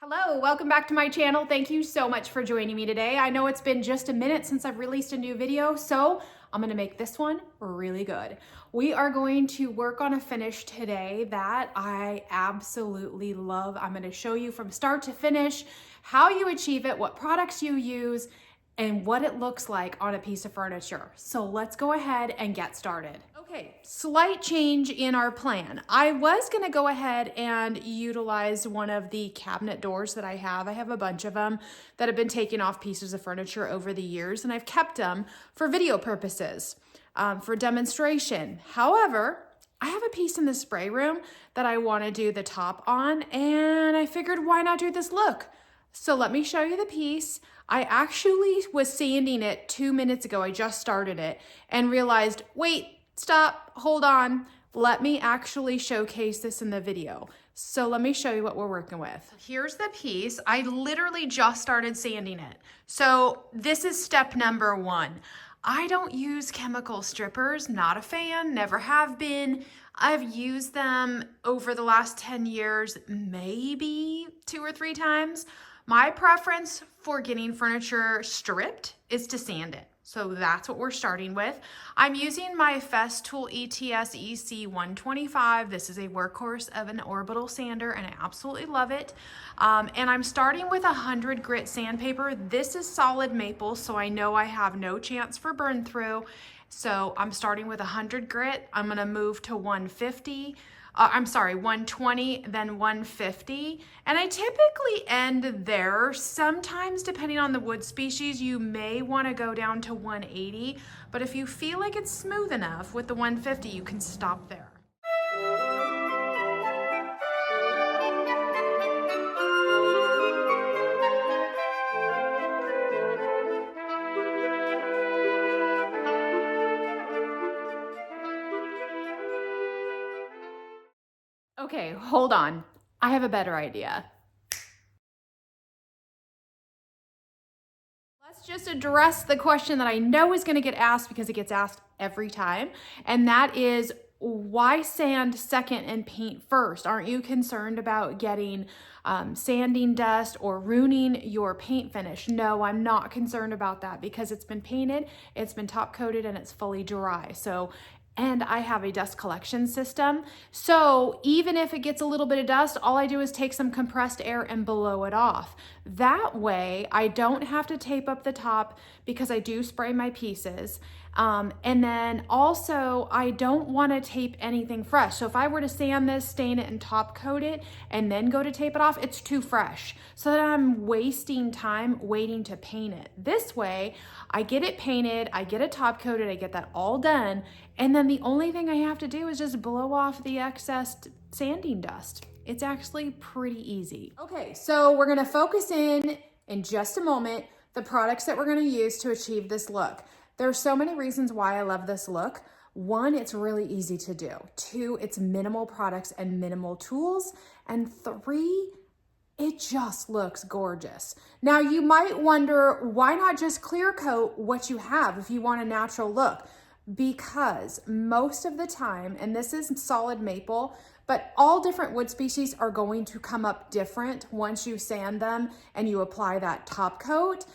Hello, welcome back to my channel. Thank you so much for joining me today. I know it's been just a minute since I've released a new video, so I'm gonna make this one really good. We are going to work on a finish today that I absolutely love. I'm gonna show you from start to finish how you achieve it, what products you use, and what it looks like on a piece of furniture. So let's go ahead and get started. Okay, slight change in our plan. I was gonna go ahead and utilize one of the cabinet doors that I have. I have a bunch of them that have been taken off pieces of furniture over the years, and I've kept them for video purposes, for demonstration. However, I have a piece in the spray room that I wanna do the top on, and I figured why not do this look? So let me show you the piece. I actually was sanding it 2 minutes ago. I just started it and realized, wait, stop, hold on. Let me actually showcase this in the video. So let me show you what we're working with. Here's the piece. I literally just started sanding it. So this is step number 1. I don't use chemical strippers, not a fan, never have been. I've used them over the last 10 years, maybe 2 or 3 times. My preference for getting furniture stripped is to sand it. So that's what we're starting with. I'm using my Festool ETS EC125. This is a workhorse of an orbital sander and I absolutely love it. And I'm starting with 100 grit sandpaper. This is solid maple, so I know I have no chance for burn through. So I'm starting with 100 grit. I'm gonna move to 150. 120, then 150. And I typically end there. Sometimes, depending on the wood species, you may want to go down to 180. But if you feel like it's smooth enough with the 150, you can stop there. Okay, hold on. I have a better idea. Let's just address the question that I know is going to get asked because it gets asked every time, and that is, why sand second and paint first? Aren't you concerned about getting sanding dust or ruining your paint finish? No, I'm not concerned about that because it's been painted, it's been top coated, and it's fully dry. And I have a dust collection system. So even if it gets a little bit of dust, all I do is take some compressed air and blow it off. That way I don't have to tape up the top because I do spray my pieces. And then also I don't want to tape anything fresh. So if I were to sand this, stain it, and top coat it, and then go to tape it off, it's too fresh. So that I'm wasting time waiting to paint it. This way, I get it painted, I get it top coated, I get that all done, and then the only thing I have to do is just blow off the excess sanding dust. It's actually pretty easy. Okay, so we're gonna focus in just a moment, the products that we're gonna use to achieve this look. There are so many reasons why I love this look. 1, it's really easy to do. 2, it's minimal products and minimal tools. And 3, it just looks gorgeous. Now you might wonder, why not just clear coat what you have if you want a natural look? Because most of the time, and this is solid maple, but all different wood species are going to come up different once you sand them and you apply that top coat.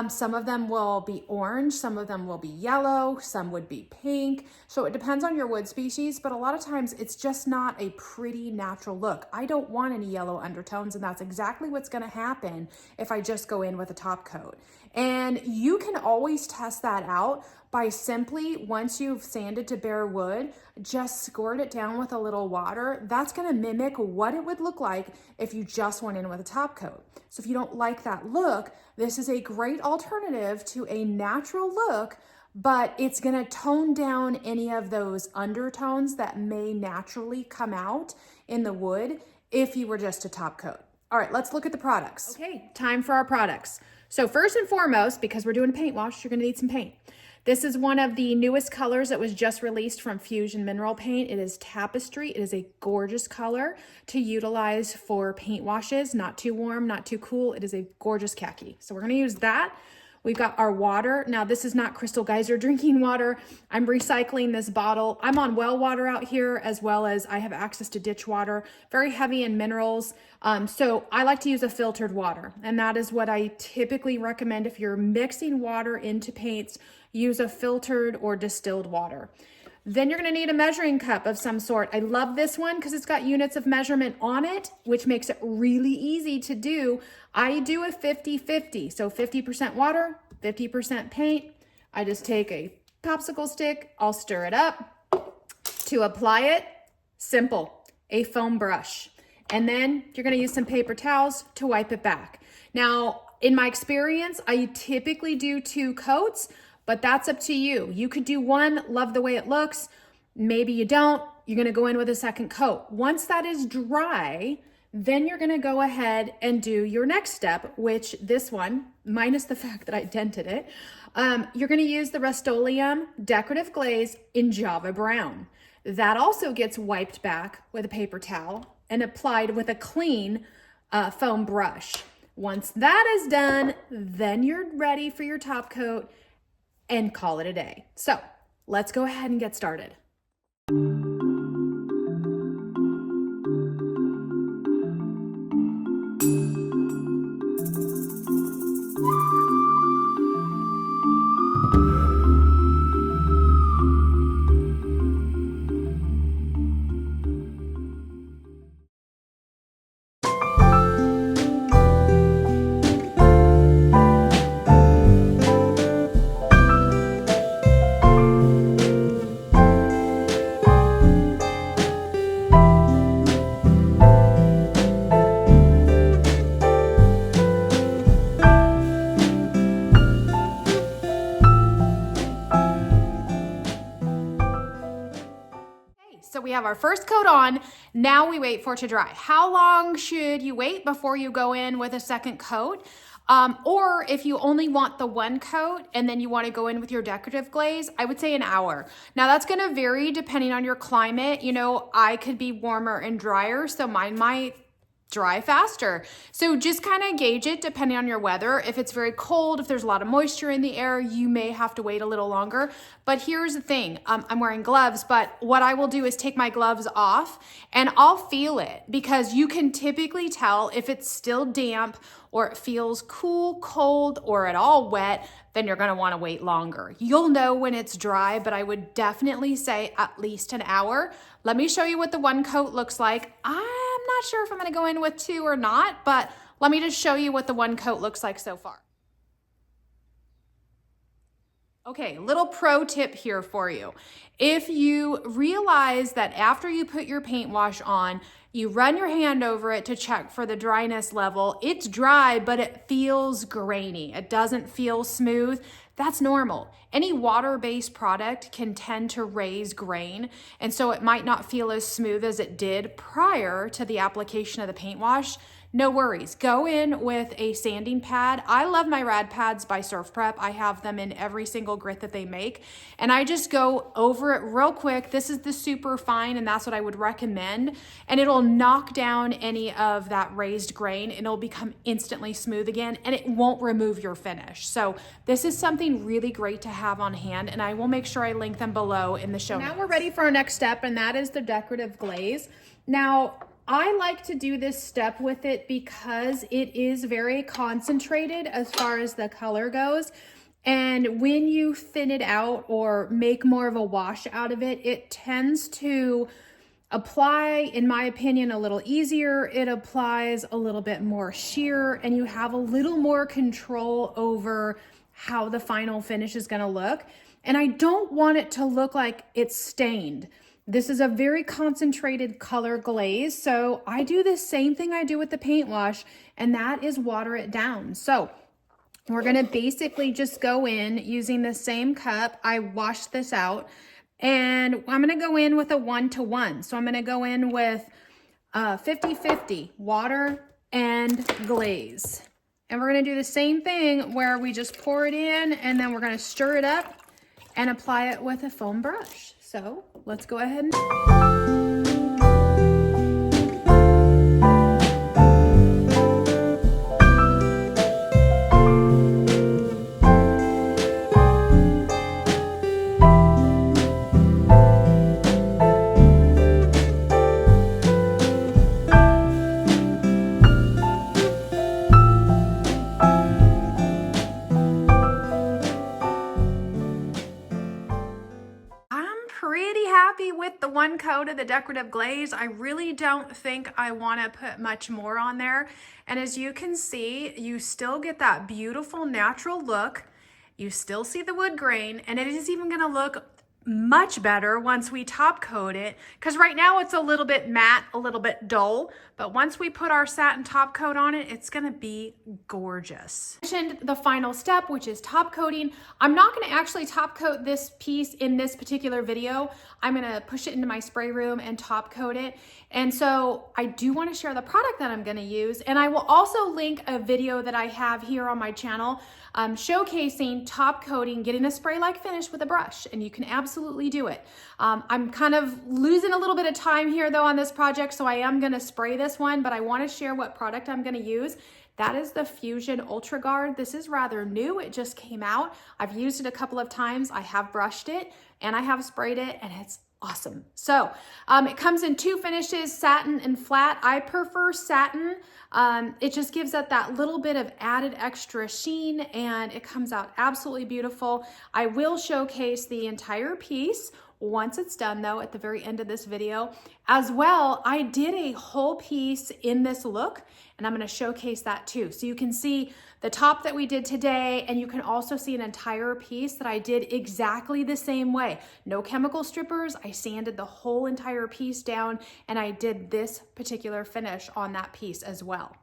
Some of them will be orange, some of them will be yellow, some would be pink. So it depends on your wood species, but a lot of times it's just not a pretty natural look. I don't want any yellow undertones, and that's exactly what's gonna happen if I just go in with a top coat. And you can always test that out by simply, once you've sanded to bare wood, just squirt it down with a little water. That's gonna mimic what it would look like if you just went in with a top coat. So if you don't like that look, this is a great alternative to a natural look, but it's gonna tone down any of those undertones that may naturally come out in the wood if you were just to top coat. All right, let's look at the products. Okay, time for our products. So first and foremost, because we're doing a paint wash, you're gonna need some paint. This is one of the newest colors that was just released from Fusion Mineral Paint. It is Tapestry. It is a gorgeous color to utilize for paint washes. Not too warm, not too cool. It is a gorgeous khaki. So we're gonna use that. We've got our water. Now this is not Crystal Geyser drinking water. I'm recycling this bottle. I'm on well water out here, as well as I have access to ditch water, very heavy in minerals. So I like to use a filtered water, and that is what I typically recommend. If you're mixing water into paints, use a filtered or distilled water. Then you're gonna need a measuring cup of some sort. I love this one because it's got units of measurement on it, which makes it really easy to do. I do a 50-50, so 50% water, 50% paint. I just take a popsicle stick, I'll stir it up. To apply it, simple, a foam brush. And then you're gonna use some paper towels to wipe it back. Now, in my experience, I typically do 2 coats, but that's up to you. You could do 1, love the way it looks. Maybe you don't, you're gonna go in with a second coat. Once that is dry, then you're gonna go ahead and do your next step, which this one, minus the fact that I dented it, you're gonna use the Rust-Oleum decorative glaze in Java Brown. That also gets wiped back with a paper towel and applied with a clean foam brush. Once that is done, then you're ready for your top coat and call it a day. So let's go ahead and get started. So we have our first coat on. Now we wait for it to dry. How long should you wait before you go in with a second coat? Or if you only want the 1 coat and then you want to go in with your decorative glaze, I would say an hour. Now that's going to vary depending on your climate. You know, I could be warmer and drier, so mine might dry faster. So just kind of gauge it depending on your weather. If it's very cold, if there's a lot of moisture in the air, you may have to wait a little longer. But here's the thing, I'm wearing gloves, but what I will do is take my gloves off and I'll feel it, because you can typically tell if it's still damp or it feels cool, cold, or at all wet, then you're gonna wanna wait longer. You'll know when it's dry, but I would definitely say at least an hour. Let me show you what the 1 coat looks like. I'm not sure if I'm gonna go in with 2 or not, but let me just show you what the 1 coat looks like so far. Okay, little pro tip here for you. If you realize that after you put your paint wash on, you run your hand over it to check for the dryness level, it's dry, but it feels grainy. It doesn't feel smooth. That's normal. Any water-based product can tend to raise grain, and so it might not feel as smooth as it did prior to the application of the paint wash. No worries. Go in with a sanding pad. I love my rad pads by Surf Prep. I have them in every single grit that they make, and I just go over it real quick. This is the super fine, and that's what I would recommend, and it'll knock down any of that raised grain, and it'll become instantly smooth again, and it won't remove your finish. So this is something really great to have on hand, and I will make sure I link them below in the show notes. Now we're ready for our next step, and that is the decorative glaze. Now, I like to do this step with it because it is very concentrated as far as the color goes. And when you thin it out or make more of a wash out of it, it tends to apply, in my opinion, a little easier. It applies a little bit more sheer, and you have a little more control over how the final finish is gonna look. And I don't want it to look like it's stained. This is a very concentrated color glaze, so I do the same thing I do with the paint wash, and that is water it down. So we're gonna basically just go in using the same cup. I washed this out, and I'm gonna go in with a 1-to-1. So I'm gonna go in with 50-50, water and glaze. And we're gonna do the same thing where we just pour it in, and then we're gonna stir it up and apply it with a foam brush. So let's go ahead and... happy with the one coat of the decorative glaze. I really don't think I want to put much more on there. And as you can see, you still get that beautiful natural look. You still see the wood grain, and it is even going to look much better once we top coat it, because right now it's a little bit matte, a little bit dull, but once we put our satin top coat on it, it's going to be gorgeous. I mentioned the final step, which is top coating. I'm not going to actually top coat this piece in this particular video. I'm going to push it into my spray room and top coat it. And so I do want to share the product that I'm going to use, and I will also link a video that I have here on my channel showcasing top coating, getting a spray-like finish with a brush, and you can absolutely do it. I'm kind of losing a little bit of time here though on this project, so I am going to spray this one, but I want to share what product I'm going to use. That is the Fusion Ultra Guard. This is rather new. It just came out. I've used it a couple of times. I have brushed it and I have sprayed it, and it's awesome. So it comes in two finishes, satin and flat. I prefer satin. It just gives it that little bit of added extra sheen, and it comes out absolutely beautiful. I will showcase the entire piece once it's done though at the very end of this video. As well, I did a whole piece in this look, and I'm going to showcase that too. So you can see the top that we did today, and you can also see an entire piece that I did exactly the same way. No chemical strippers. I sanded the whole entire piece down, and I did this particular finish on that piece as well.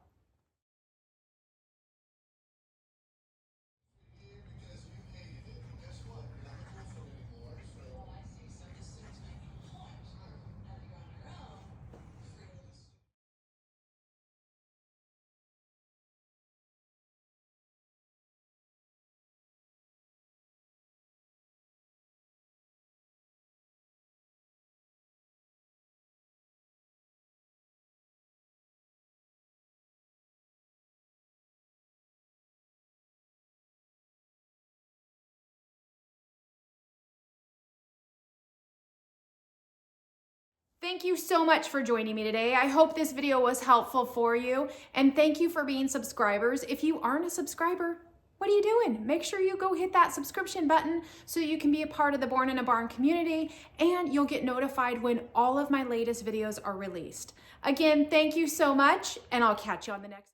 Thank you so much for joining me today. I hope this video was helpful for you, and thank you for being subscribers. If you aren't a subscriber, what are you doing? Make sure you go hit that subscription button so you can be a part of the Born in a Barn community, and you'll get notified when all of my latest videos are released. Again, thank you so much, and I'll catch you on the next